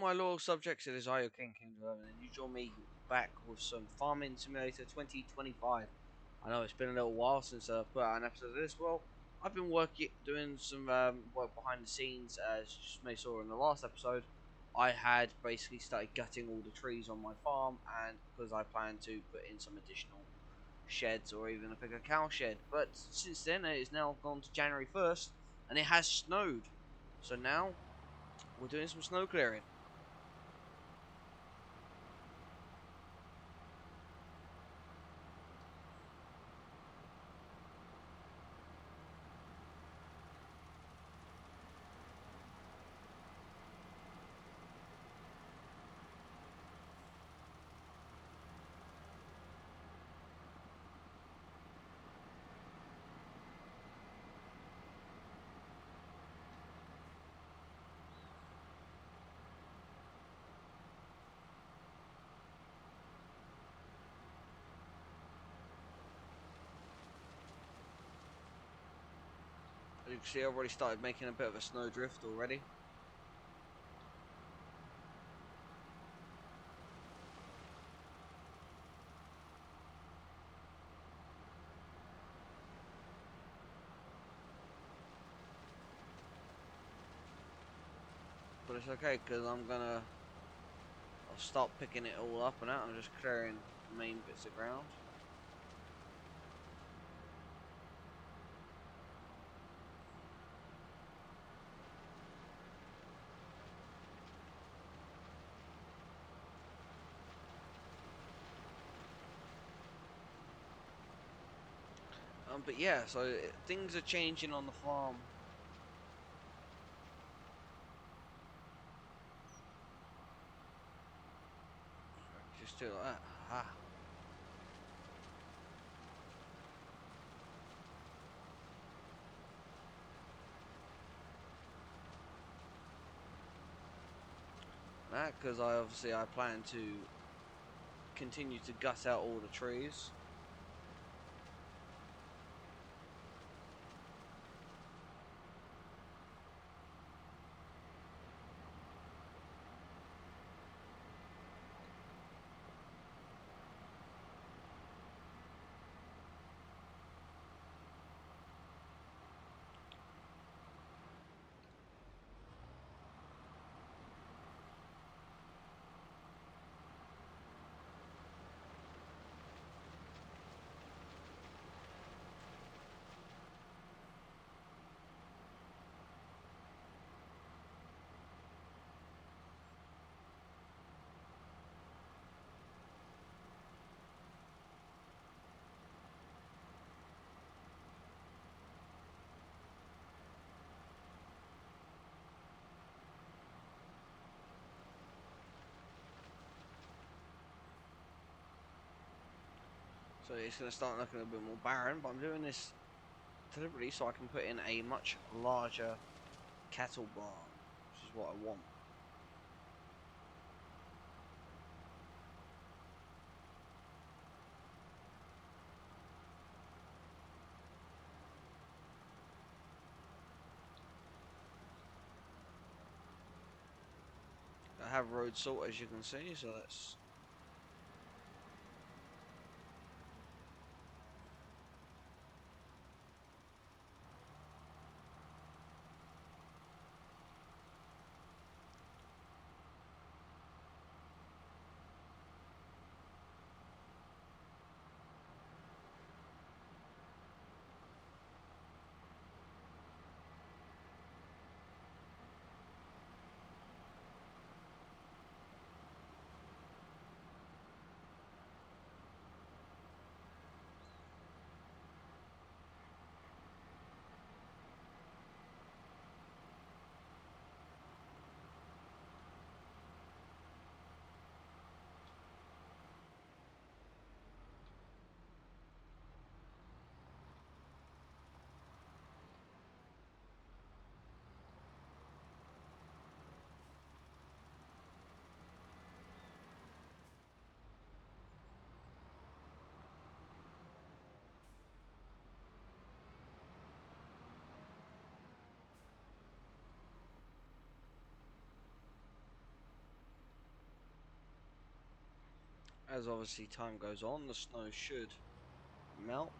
my loyal subjects, it is I, your King Kingdom, and you join me back with some Farming Simulator 2025. I know it's been a little while since I put out an episode of this. Well, I've been doing some work behind the scenes, as you may saw in the last episode. I had basically started gutting all the trees on my farm, and because I plan to put in some additional sheds or even a bigger cow shed. But since then, it is now gone to January 1st, and it has snowed. So now we're doing some snow clearing. You can see I've already started making a bit of a snowdrift already. But it's okay, because I'll start picking it all up and out and just clearing the main bits of ground. But yeah, so things are changing on the farm. Just do it like that. Aha. That because I plan to continue to gut out all the trees. So it's going to start looking a bit more barren, but I'm doing this deliberately so I can put in a much larger cattle barn, which is what I want. I have road salt, as you can see, so that's... as obviously time goes on, the snow should melt.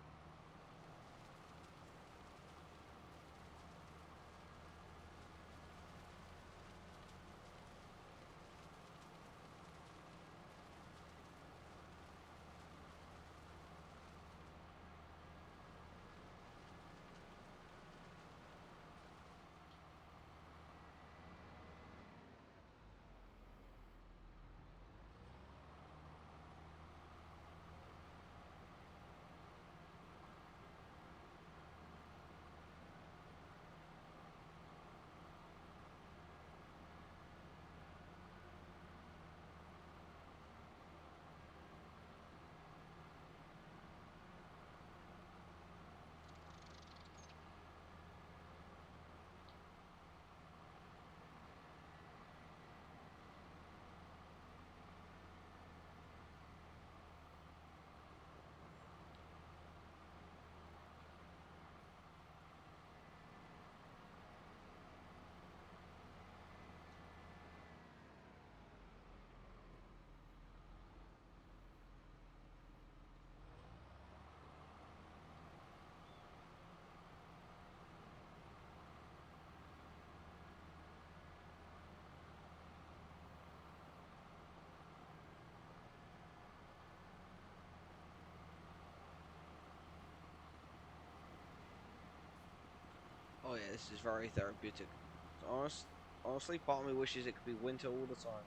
Oh yeah, this is very therapeutic. Honestly, part of me wishes it could be winter all the time.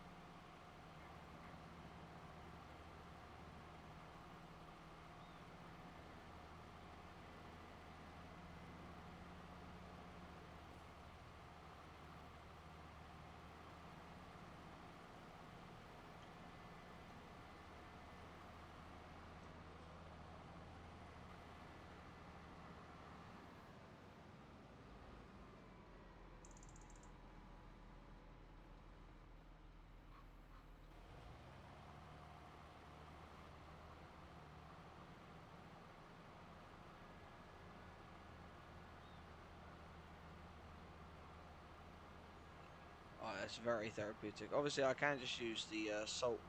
Oh, it's very therapeutic. Obviously, I can just use the salt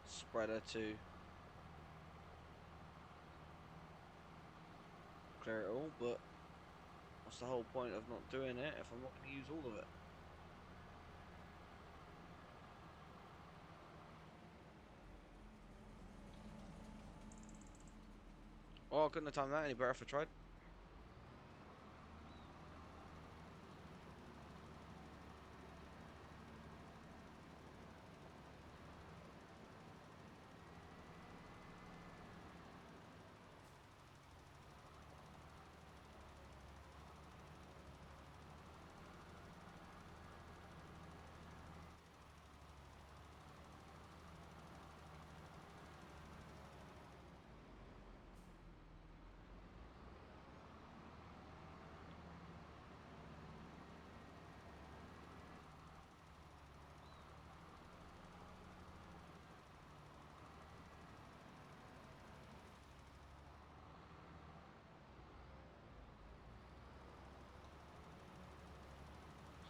spreader to clear it all, but what's the whole point of not doing it if I'm not going to use all of it? Oh, I couldn't have timed that any better if I tried.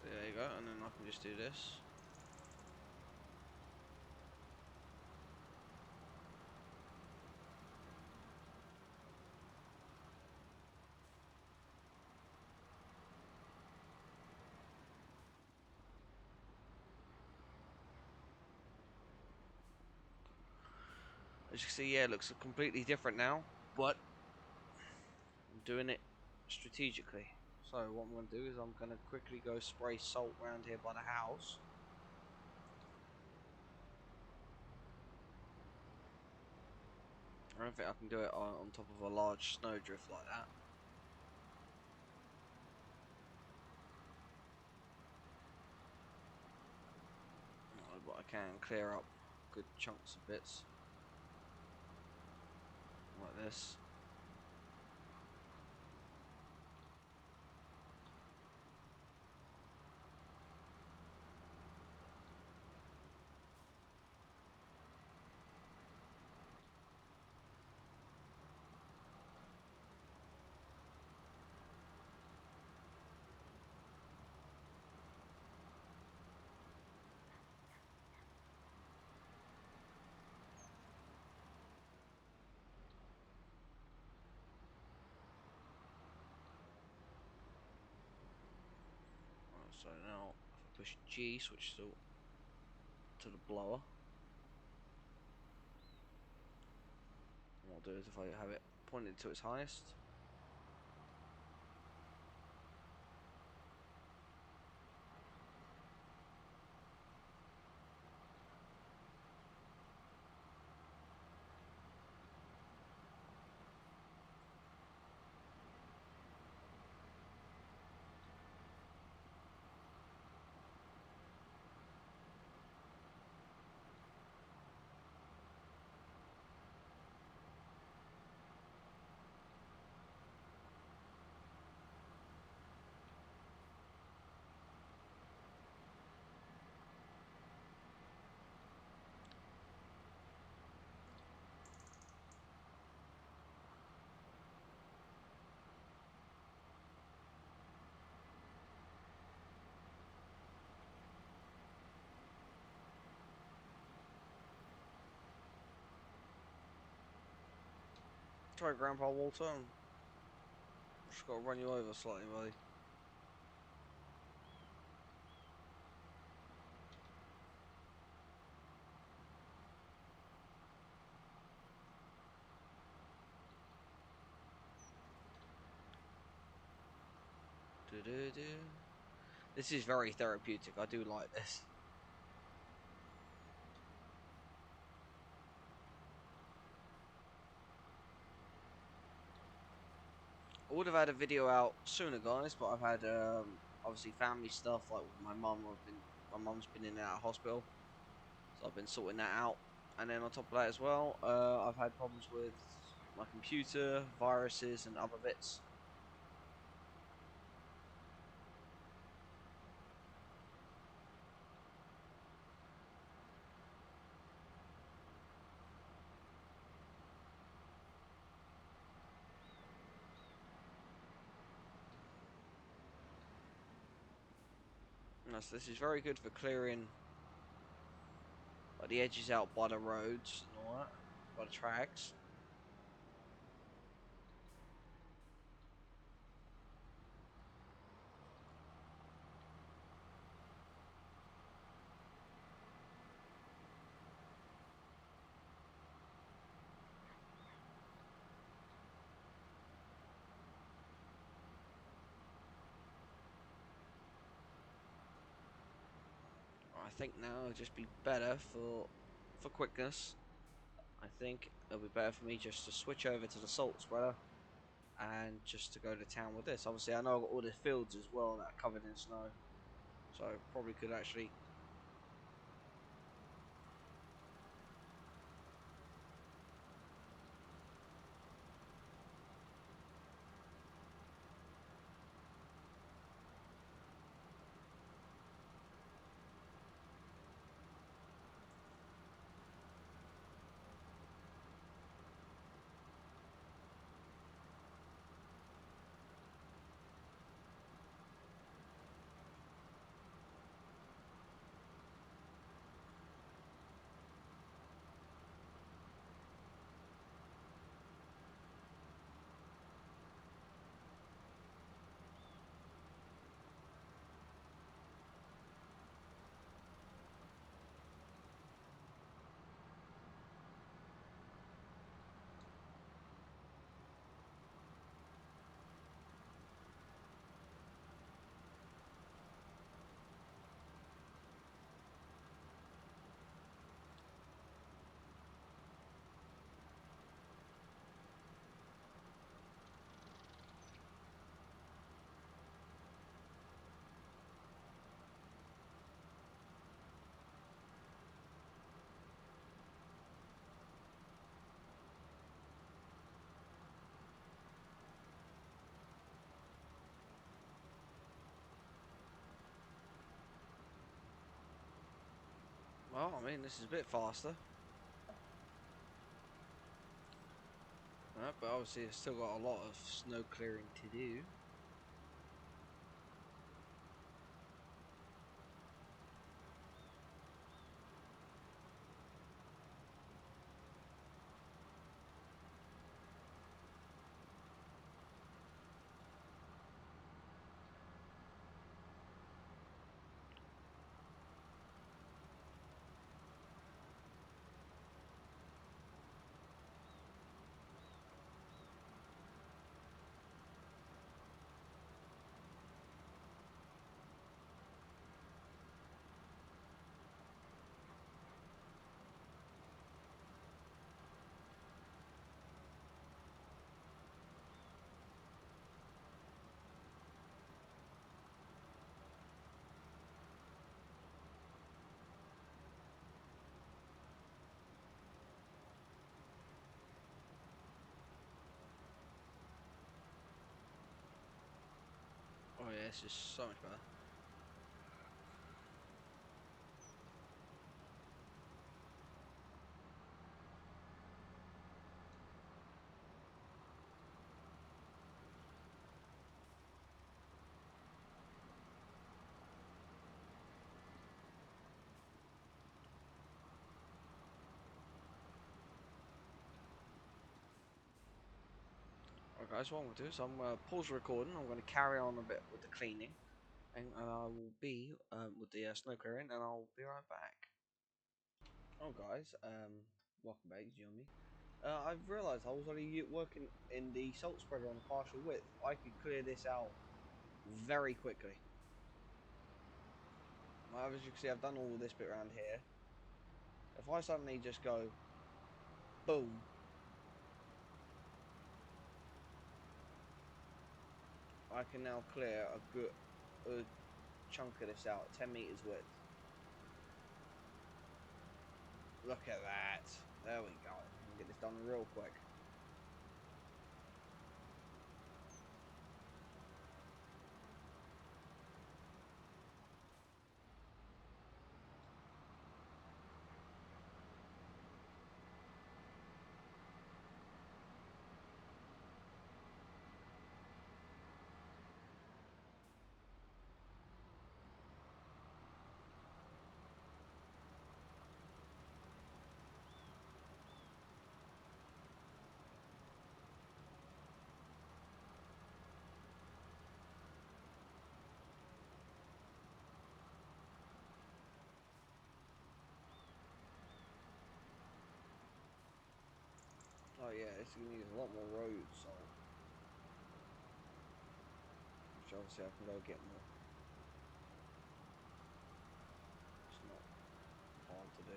So there you go, and then I can just do this. As you can see, yeah, it looks completely different now, but I'm doing it strategically. So what I'm going to do is I'm going to quickly go spray salt around here by the house. I don't think I can do it on top of a large snowdrift like that. But I can clear up good chunks of bits like this. So now if I push G, switch to the blower. And what I'll do is if I have it pointed to its highest. Try Grandpa Walter. Just gotta run you over slightly, buddy. This is very therapeutic. I do like this. I would have had a video out sooner, guys, but I've had obviously family stuff like with my mum. My mum's been in and out of hospital, so I've been sorting that out. And then on top of that as well, I've had problems with my computer, viruses, and other bits. So this is very good for clearing like the edges out by the roads and all that, by the tracks. I think now it'll just be better for quickness. I think it'll be better for me just to switch over to the salt spreader and just to go to town with this. Obviously I know I've got all the fields as well that are covered in snow, so I probably could actually well, I mean, this is a bit faster. But obviously it's still got a lot of snow clearing to do. yeah, it's just so much better. Alright guys, what I'm going to do is I'm going to pause the recording, I'm going to carry on a bit with the cleaning, and I will be, with the snow clearing, and I'll be right back. Oh guys, welcome back, you know me. I've realised I was only working in the salt spreader on a partial width. I could clear this out very quickly. Well, as you can see, I've done all this bit around here. If I suddenly just go, boom, I can now clear a good chunk of this out, 10 meters width. Look at that. There we go. We'll get this done real quick. Oh yeah, this is going to use a lot more road salt. Which obviously I can go get more. It's not hard to do.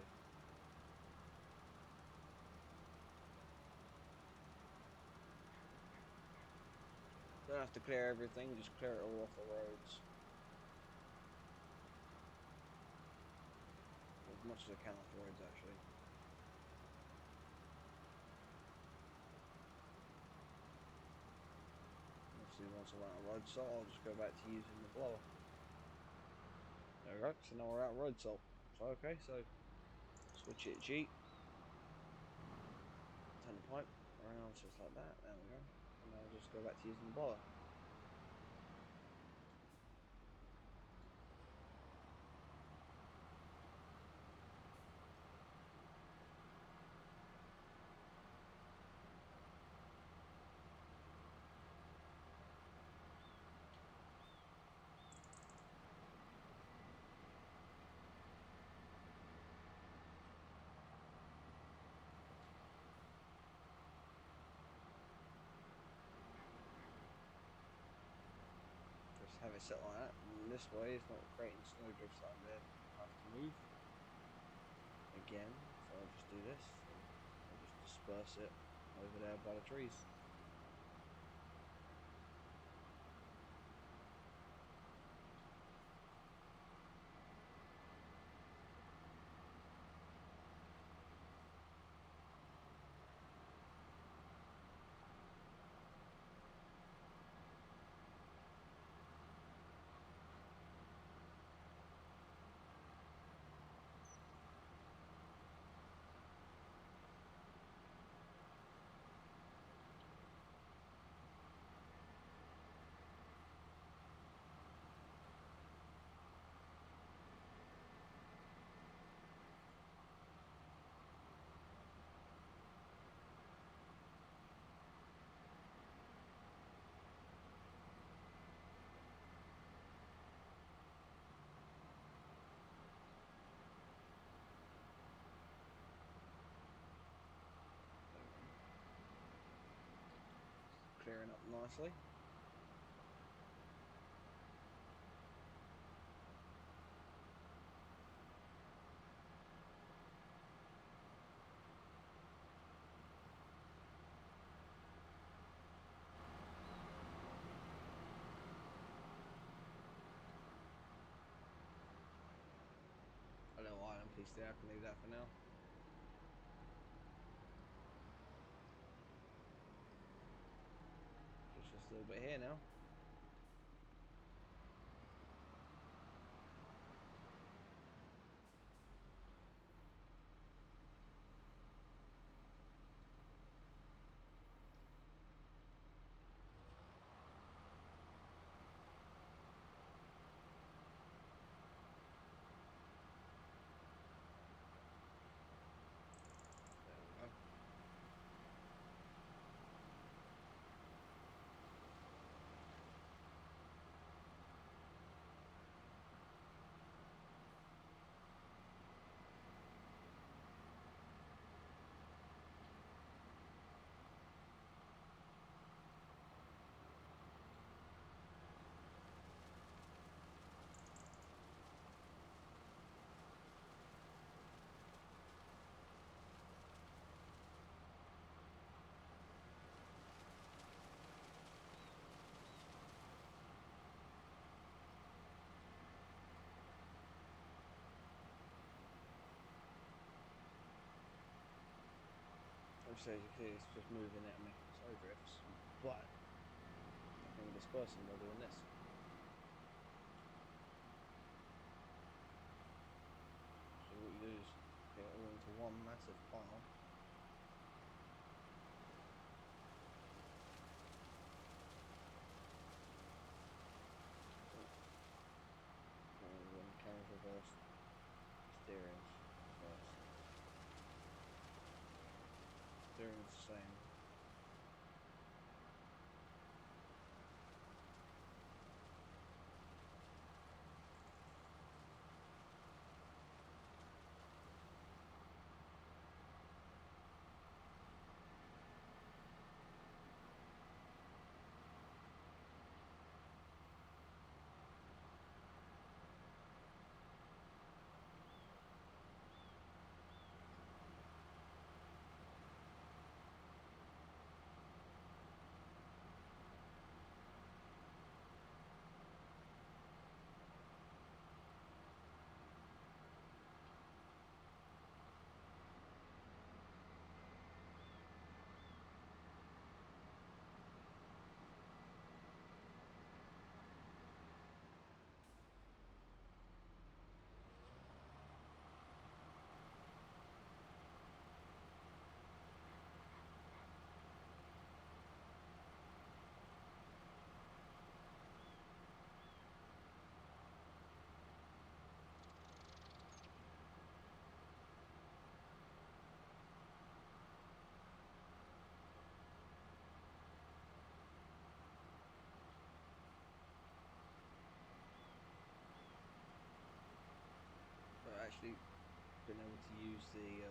Don't have to clear everything, just clear it all off the roads. As much as I can off the roads actually. Obviously once I'm out of road salt, I'll just go back to using the blower. There we go, so now we're out of road salt. So okay, so switch it G. Turn the pipe around just like that, there we go. And now I'll just go back to using the blower. Just have it set like that, and this way it's not creating snowdrifts that I'm going to have to move again. So I'll just do this, and I'll just disperse it over there by the trees. Clearing up nicely. A little island piece there, I can leave that for now. Just a little bit here now. obviously as you can see it's just moving it and making snow drifts, but I can disperse them by doing this. So what you do is get it all into one massive pile. And when the camera's reversed, steering's reversed. Steering's the same. But actually been able to use the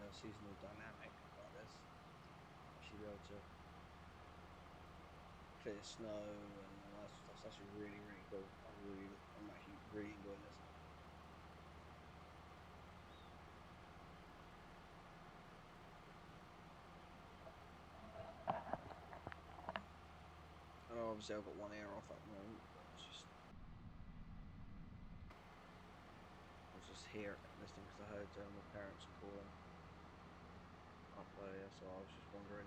seasonal dynamic like this, actually be able to clear snow and all that stuff. That's actually really, really cool. I'm actually really enjoying this. I know obviously I've got one ear off at the moment, but it's just I was just here listening because I heard my parents calling up earlier, so I was just wondering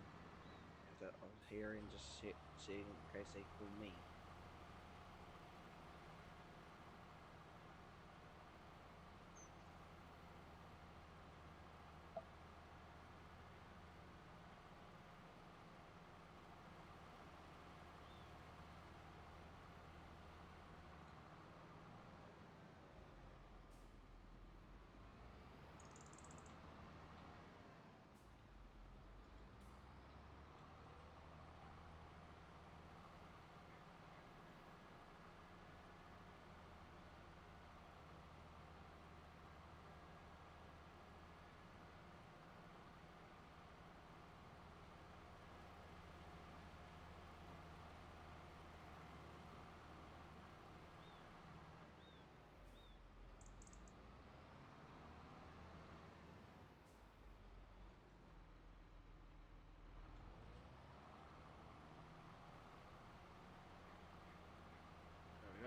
if that I was hearing, just seeing in case they call me.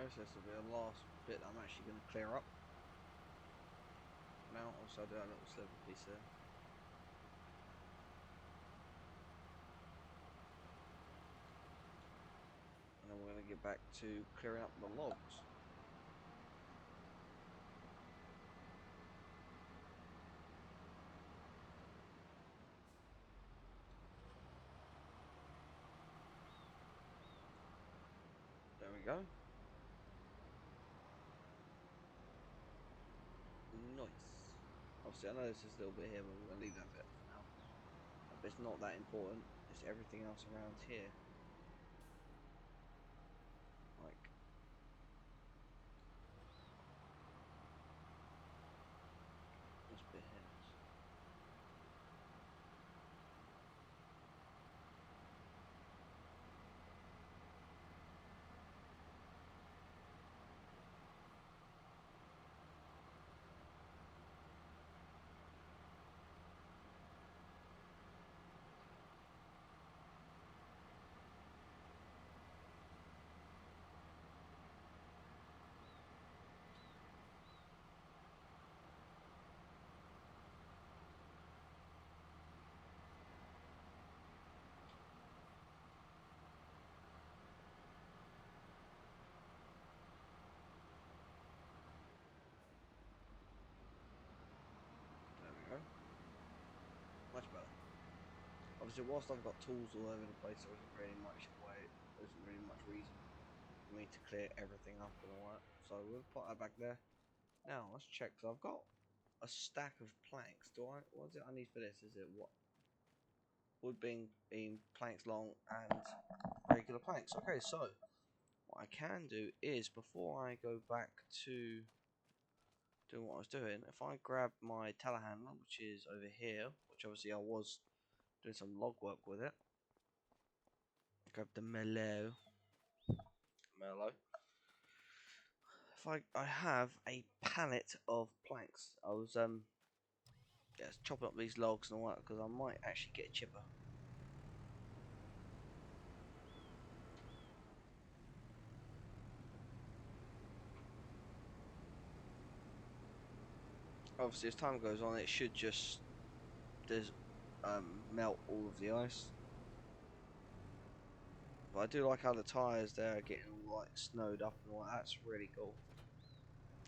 So this will be the last bit that I'm actually going to clear up. Now, also do that little sliver piece there. And then we're going to get back to clearing up the logs. There we go. Nice. Obviously, I know this is a little bit here, but we're going to leave that bit for now. But it's not that important. It's everything else around here. Like this bit here. obviously, whilst I've got tools all over the place, there isn't really much way. There isn't really much reason for me to clear everything up and all that. So we'll put that back there. Now let's check. So I've got a stack of planks. Do I? What is it I need for this? Is it what? Wood being planks long and regular planks. Okay, so what I can do is before I go back to doing what I was doing, if I grab my telehandler, which is over here, which obviously I was doing some log work with it. Grab the mellow. If I have a pallet of planks, I was yeah, chopping up these logs and all that because I might actually get a chipper. Obviously, as time goes on, it should just melt all of the ice. But I do like how the tyres there are getting all like snowed up and all that. That's really cool.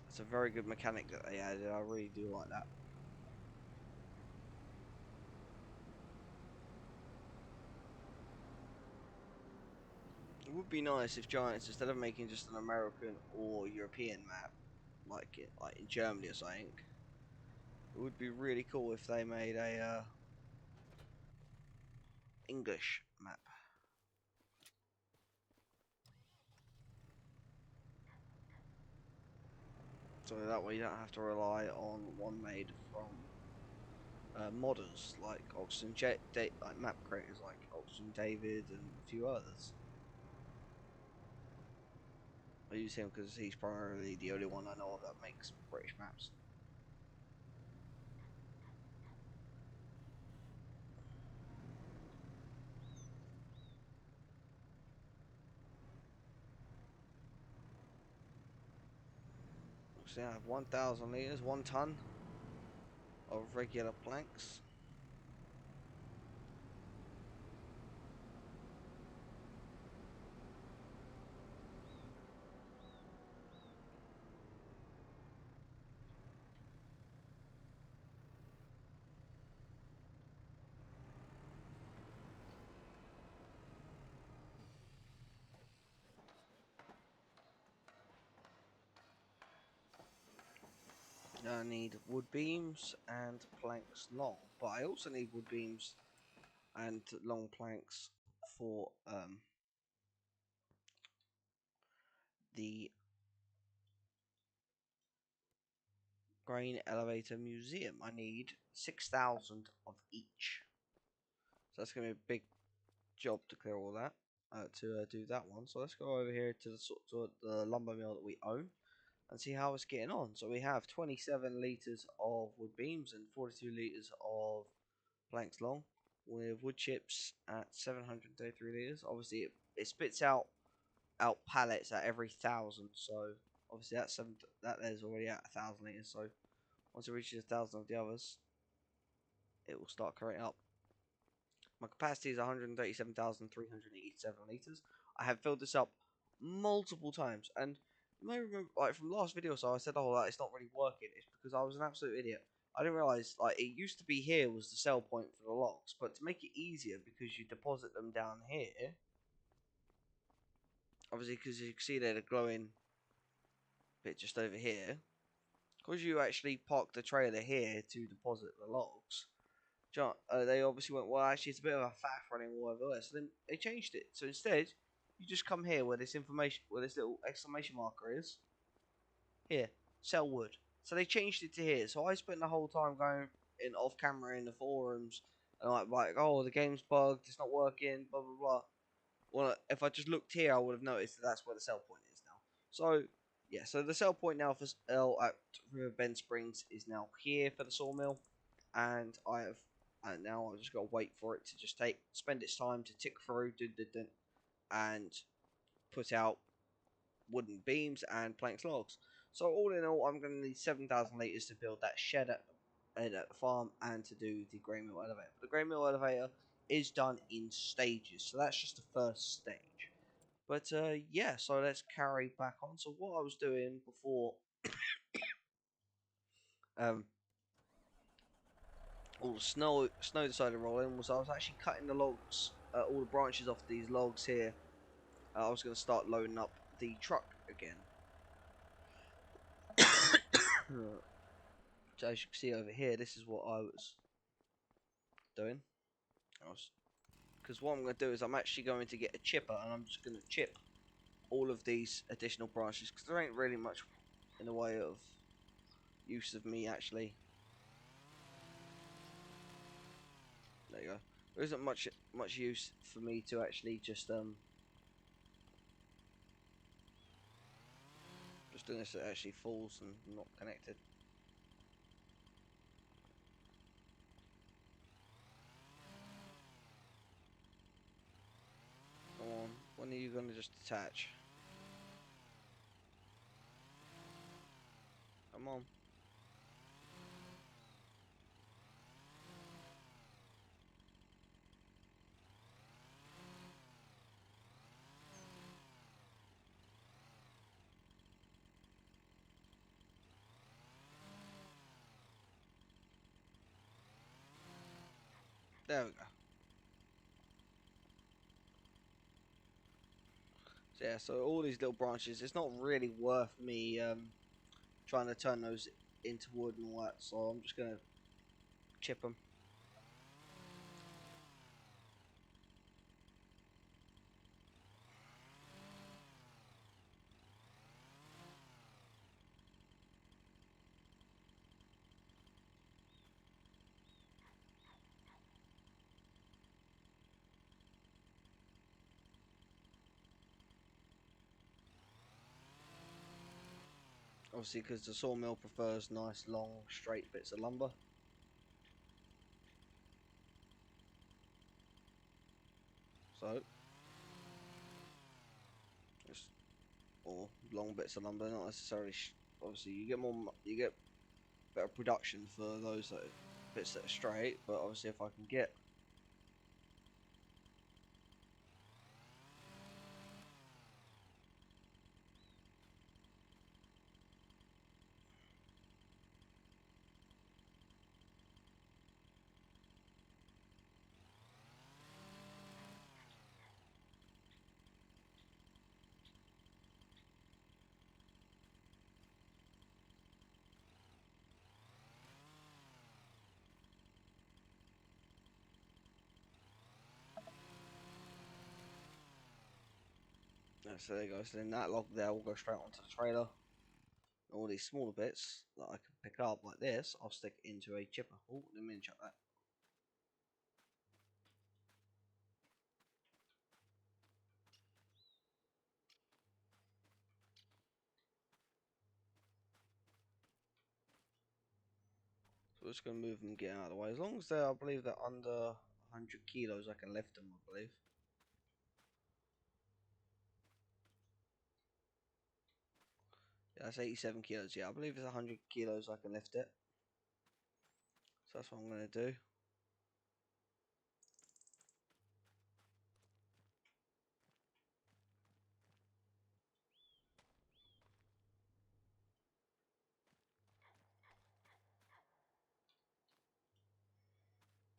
It's a very good mechanic that they added. I really do like that. It would be nice if Giants, instead of making just an American or European map, like in Germany or something, it would be really cool if they made a English map. So that way you don't have to rely on one made from modders like like map creators like Oxygen David and a few others. I use him because he's primarily the only one I know of that makes British maps. So I have 1,000 litres, 1 tonne of regular planks. I need wood beams and planks long, but I also need wood beams and long planks for the grain elevator museum. I need 6,000 of each. So that's going to be a big job to clear all that, to do that one. So let's go over here to the lumber mill that we own and see how it's getting on. So we have 27 litres of wood beams and 42 litres of planks long, with wood chips at 733 litres. Obviously, it spits out pallets at every 1,000. So obviously that there's already at 1,000 litres. So once it reaches 1,000 of the others, it will start carrying up. My capacity is 137,387 litres. I have filled this up multiple times, and you may remember, like from last video, so I said, "Oh, like, it's not really working." It's because I was an absolute idiot. I didn't realize, like, it used to be here was the sell point for the logs, but to make it easier, because you deposit them down here, obviously, because you can see there the glowing bit just over here, because you actually park the trailer here to deposit the logs. They obviously went, well, actually, it's a bit of a faff running all over there. So then they changed it. So instead, you just come here where this information, where this little exclamation marker is. Here, sell wood. So they changed it to here. So I spent the whole time going in off camera in the forums and like, oh, the game's bugged, it's not working, blah blah blah. Well, if I just looked here, I would have noticed that that's where the sell point is now. So yeah, so the sell point now for L at River Bend Springs is now here for the sawmill, and I have. And now I've just got to wait for it to just spend its time to tick through, and put out wooden beams and planks logs. So all in all, I'm going to need 7,000 litres to build that shed at the farm and to do the grain mill elevator. But the grain mill elevator is done in stages, so that's just the first stage. But yeah, so let's carry back on. So what I was doing before, um, all the snow decided to roll in was I was actually cutting the logs, all the branches off these logs here. I was going to start loading up the truck again. So as you can see over here, this is what I was doing. Because what I'm going to do is I'm actually going to get a chipper and I'm just going to chip all of these additional branches because there ain't really much in the way of use of me actually. There you go. There isn't much use for me to actually just doing this. It actually falls and not connected. Come on, when are you gonna just detach? Come on. There we go. So yeah, so all these little branches, it's not really worth me trying to turn those into wood and all that, so I'm just gonna chip them. Obviously, because the sawmill prefers nice, long, straight bits of lumber. So, just or long bits of lumber, not necessarily. Obviously, you get better production for those bits that are straight. But obviously, if I can get so there you go. So then that log there will go straight onto the trailer. All these smaller bits that I can pick up like this, I'll stick into a chipper. Oh, let me check that. So we're just going to move them and get out of the way. As long as I believe they're under 100 kilos, I can lift them, I believe. Yeah, that's 87 kilos. Yeah, I believe it's 100 kilos, I can lift it. So that's what I'm going to do.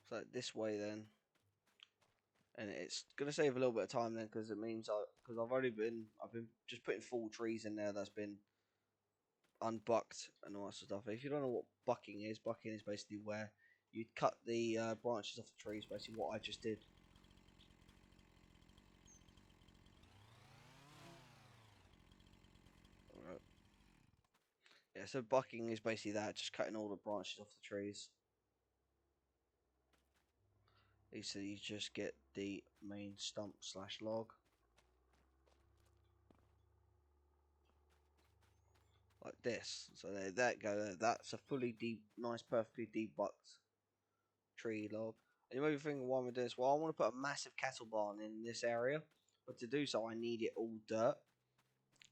So this way then. And it's going to save a little bit of time then, because it means because I've been just putting full trees in there that's been unbucked and all that sort of stuff. If you don't know what bucking is basically where you cut the branches off the trees. Basically, what I just did. Alright. Yeah, so bucking is basically that, just cutting all the branches off the trees. So you just get the main stump slash log. Like this. So there that go. That's a fully nice, perfectly debucked tree log. And you may be thinking, why am I doing this? Well, I want to put a massive cattle barn in this area, but to do so, I need it all dirt.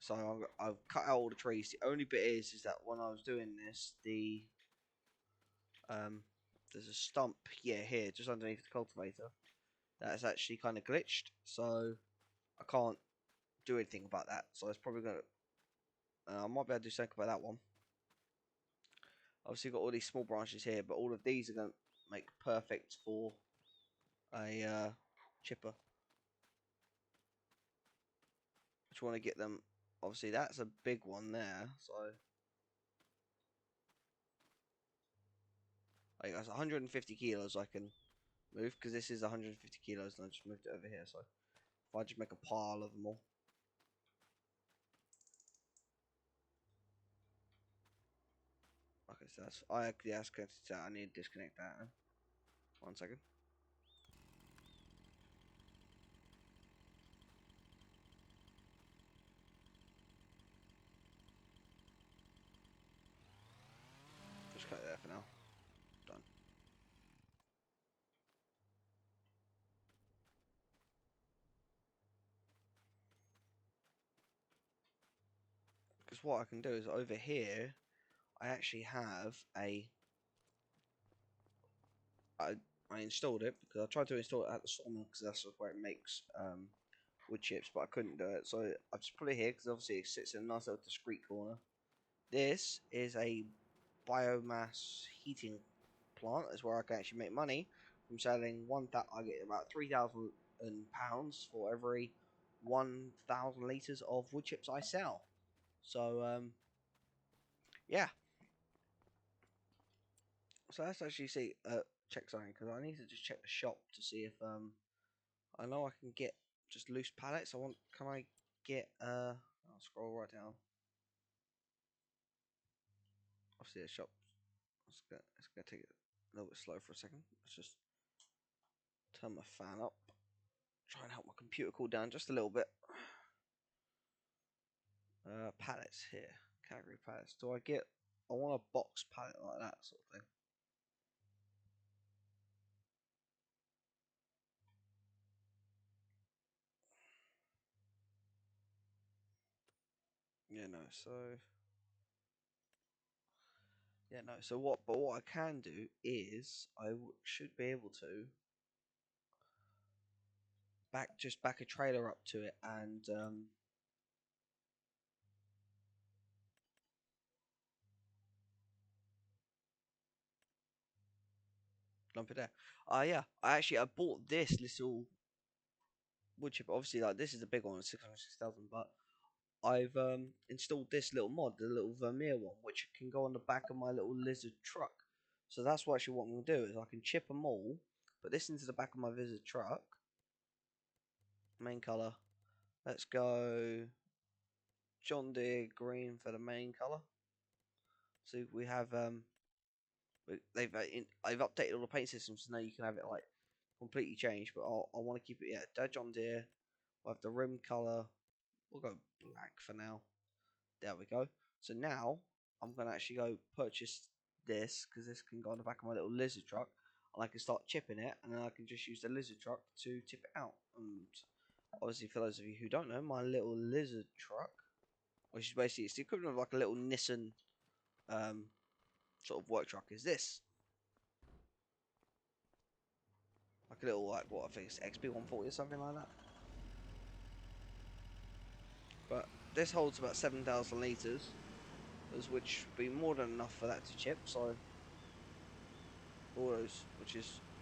So I've cut out all the trees. The only bit is that when I was doing this, there's a stump here, just underneath the cultivator, that's actually kind of glitched. So I can't do anything about that. So it's probably gonna. I might be able to do something about that one. Obviously, got all these small branches here, but all of these are going. make perfect for a chipper. Just want to get them. Obviously, that's a big one there. So, like, that's 150 kilos I can move because this is 150 kilos, and I just moved it over here. So, if I just make a pile of them all. Okay, so that's yeah, that's connected to that. I need to disconnect that. 1 second. Just cut it there for now. Done. Because what I can do is over here, I actually have I, I installed it because I tried to install it at the sawmill because that's where it makes wood chips, but I couldn't do it. So I just put it here because obviously it sits in a nice little discreet corner. This is a biomass heating plant. That's where I can actually make money from selling one. That I get about £3,000 for every 1,000 liters of wood chips I sell. So yeah. So let's actually see check something because I need to just check the shop to see if I know I can get just loose pallets. Can I get I'll scroll right down. Obviously the shop. It's gonna take it a little bit slow for a second. Let's just turn my fan up. Try and help my computer cool down just a little bit. Pallets here. Category pallets. Do I get? I want a box pallet like that sort of thing. Yeah, no. So yeah, no. So what? But what I can do is should be able to back a trailer up to it and lump it there. Yeah. I bought this little wood chip. Obviously, like this is a big one, 606,000. But I've installed this little mod, the little Vermeer one, which can go on the back of my little lizard truck. So that's what actually what I'm gonna do is I can chip them all, put this into the back of my lizard truck. Main color. Let's go John Deere green for the main color. So we have I've updated all the paint systems, so now you can have it like completely changed. But I want to keep it John Deere. We'll have the rim color. We'll go black for now. There we go. So now I'm gonna actually go purchase this because this can go on the back of my little lizard truck, and I can start chipping it, and then I can just use the lizard truck to tip it out. And obviously, for those of you who don't know, my little lizard truck, which is basically it's the equivalent of like a little Nissan um, sort of work truck, is this. Like a little, like, what I think it's XP140 or something like that. But this holds about 7,000 litres, which would be more than enough for that to chip. So all those,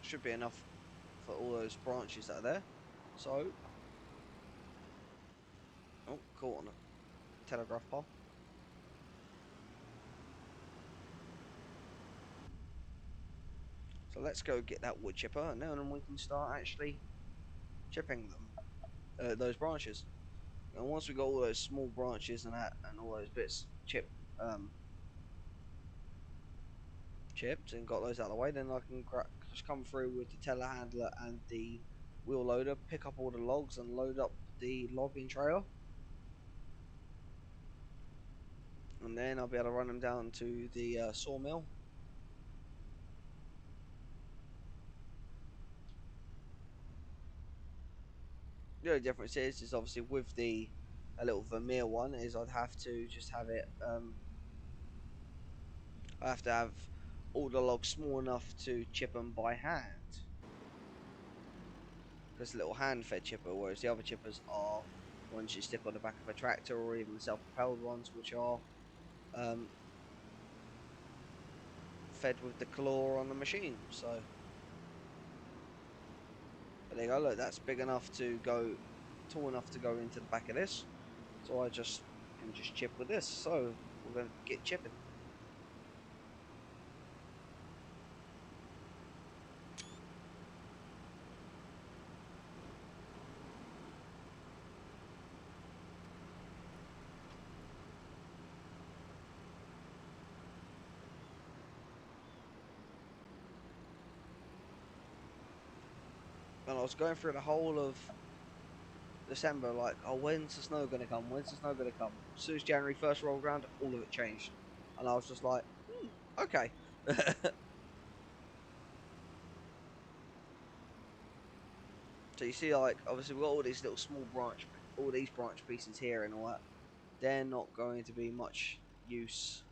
should be enough for all those branches that are there. So, oh, caught on a telegraph pole. So let's go get that wood chipper, and then we can start actually chipping them, those branches. And once we got all those small branches and that, and all those bits chipped and got those out of the way, then I can just come through with the telehandler and the wheel loader, pick up all the logs and load up the logging trailer, and then I'll be able to run them down to the sawmill. The only difference is obviously with the a little Vermeer one is I'd have to just have it I have to have all the logs small enough to chip them by hand. Because a little hand fed chipper, whereas the other chippers are ones you stick on the back of a tractor, or even the self propelled ones, which are fed with the claw on the machine. So but there you go. Look, that's big enough to go, tall enough to go into the back of this. So I just can just chip with this. So we're gonna get chipping. And I was going through the whole of December, like, oh, when's the snow gonna come? When's the snow gonna come? As soon as January 1st rolled around, all of it changed, and I was just like, okay. So you see, like, obviously we've got all these little small all these branch pieces here and all that. They're not going to be much use.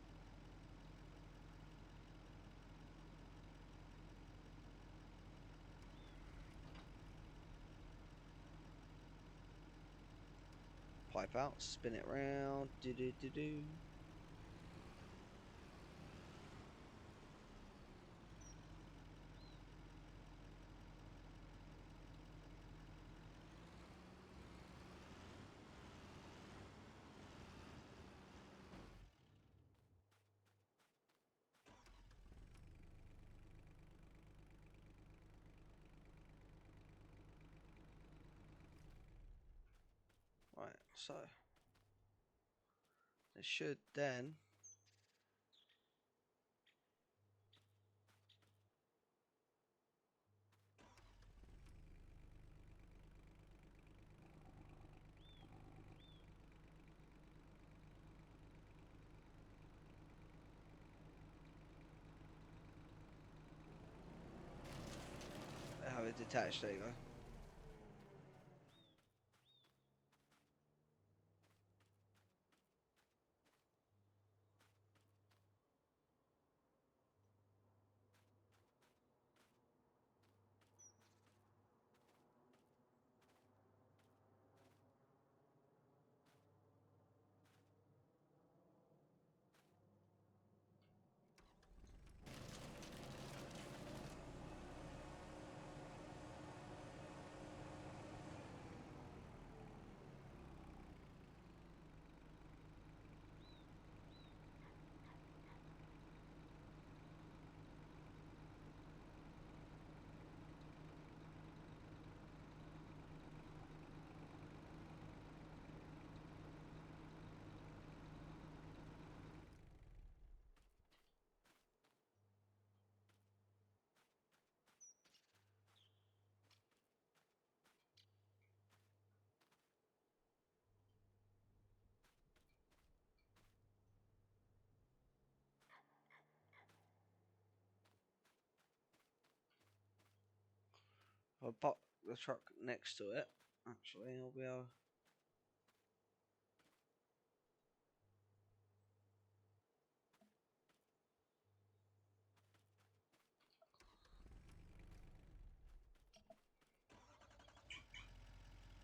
Pipe out, spin it round, do do do do. Right, so it should then have it detached. There you go. If I pop the truck next to it, actually, I'll be able.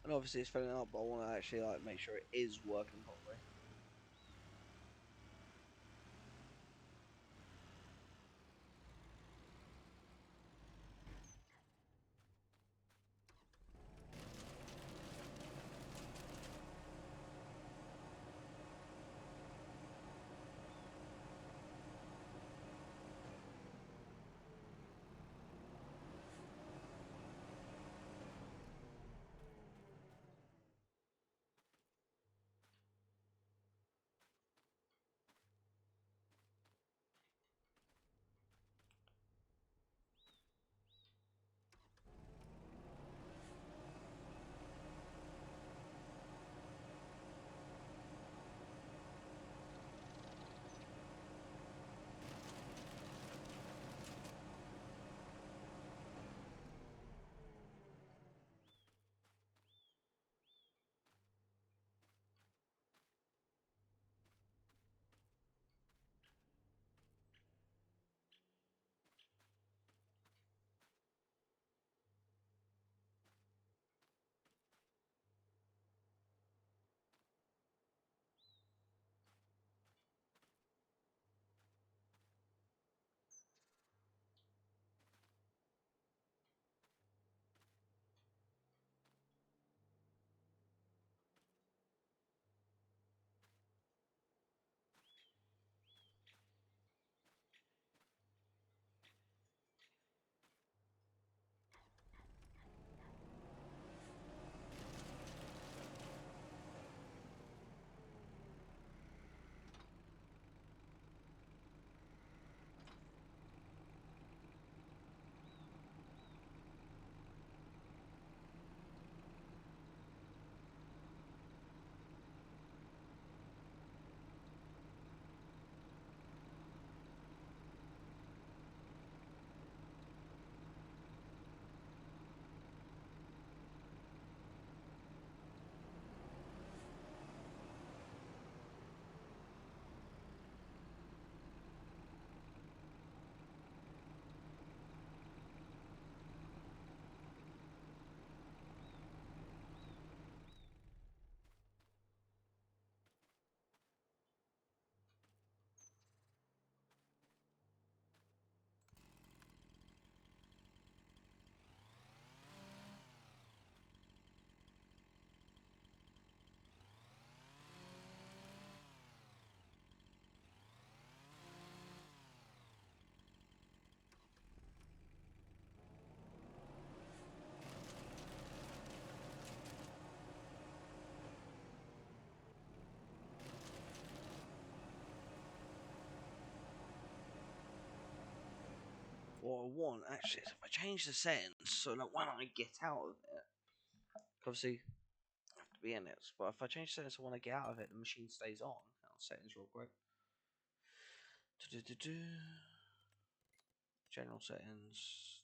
And obviously it's filling up, but I want to actually like make sure it is working properly. what I want actually is if I change the settings so that when I get out of it, obviously I have to be in it. But if I change settings so when I get out of it, the machine stays on. Settings real quick. General settings.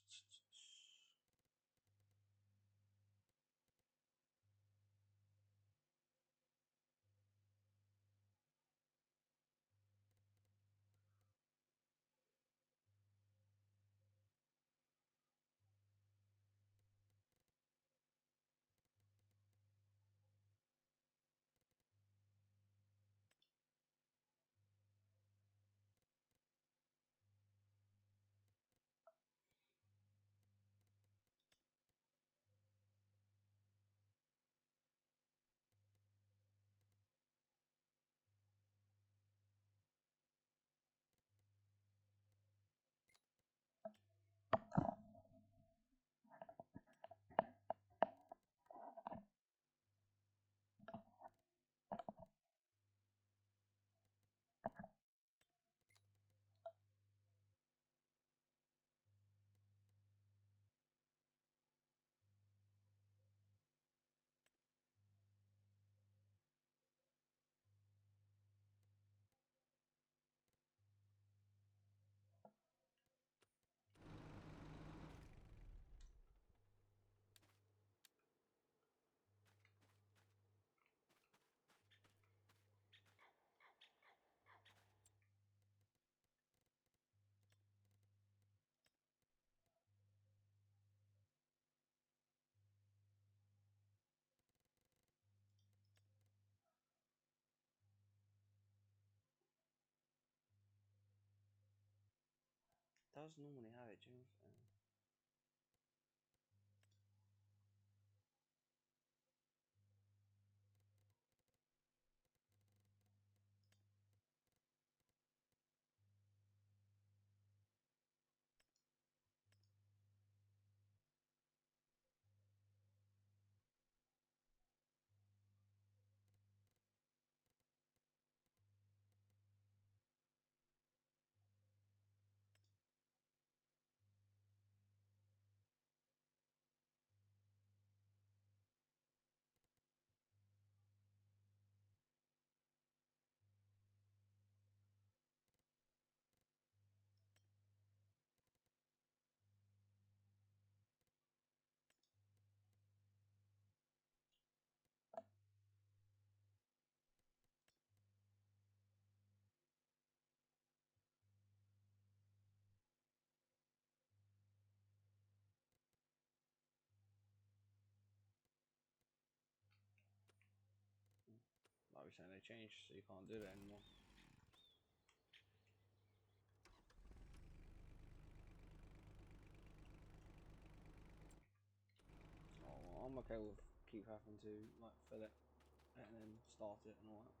Does normally have it, James. Like we're saying, they changed, so you can't do that anymore. Oh, well, I'm okay with keep having to like fill it and then start it and all that.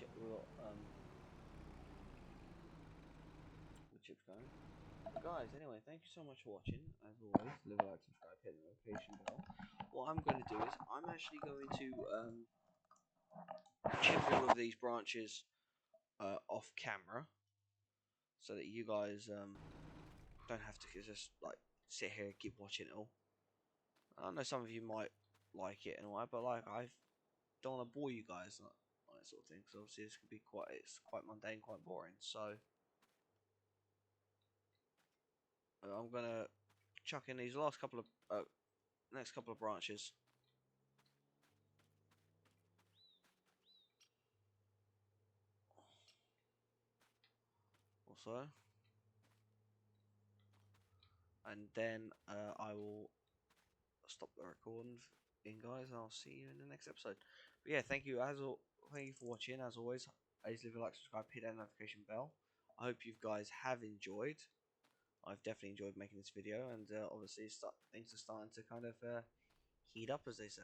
the chips going. But guys, anyway, thank you so much for watching. As always, leave a like, subscribe, hit the notification bell. What I'm going to do is I'm actually going to chip all of these branches off camera, so that you guys don't have to just like sit here and keep watching it all. I know some of you might like it and all that, but like I don't want to bore you guys on that sort of thing, because obviously this could be quite mundane, quite boring. So I'm gonna chuck in these next couple of branches. Also, and then I will stop the recording, guys, and I'll see you in the next episode. But yeah, thank you thank you for watching. As always, please leave a like, subscribe, hit that notification bell. I hope you guys have enjoyed. I've definitely enjoyed making this video, and obviously things are starting to kind of heat up, as they say.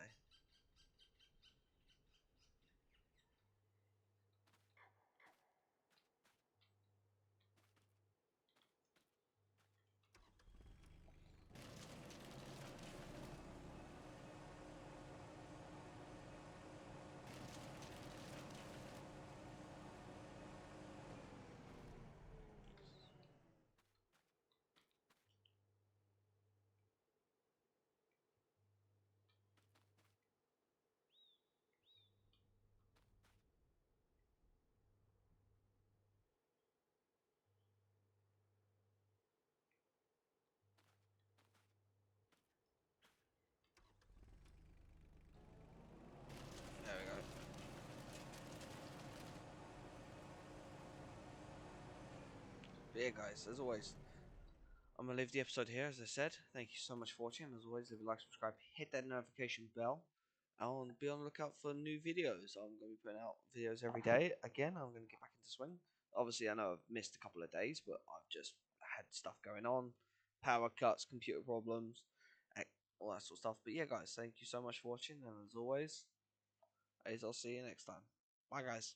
There we go. But yeah, guys, as always, I'm gonna leave the episode here. As I said, thank you so much for watching. As always, leave a like, subscribe, hit that notification bell, and be on the lookout for new videos. I'm gonna be putting out videos every day. Again, I'm gonna get back into swing. Obviously, I know I've missed a couple of days, but I've just had stuff going on, power cuts, computer problems, all that sort of stuff. But yeah, guys, thank you so much for watching, and as always, I'll see you next time. Bye, guys.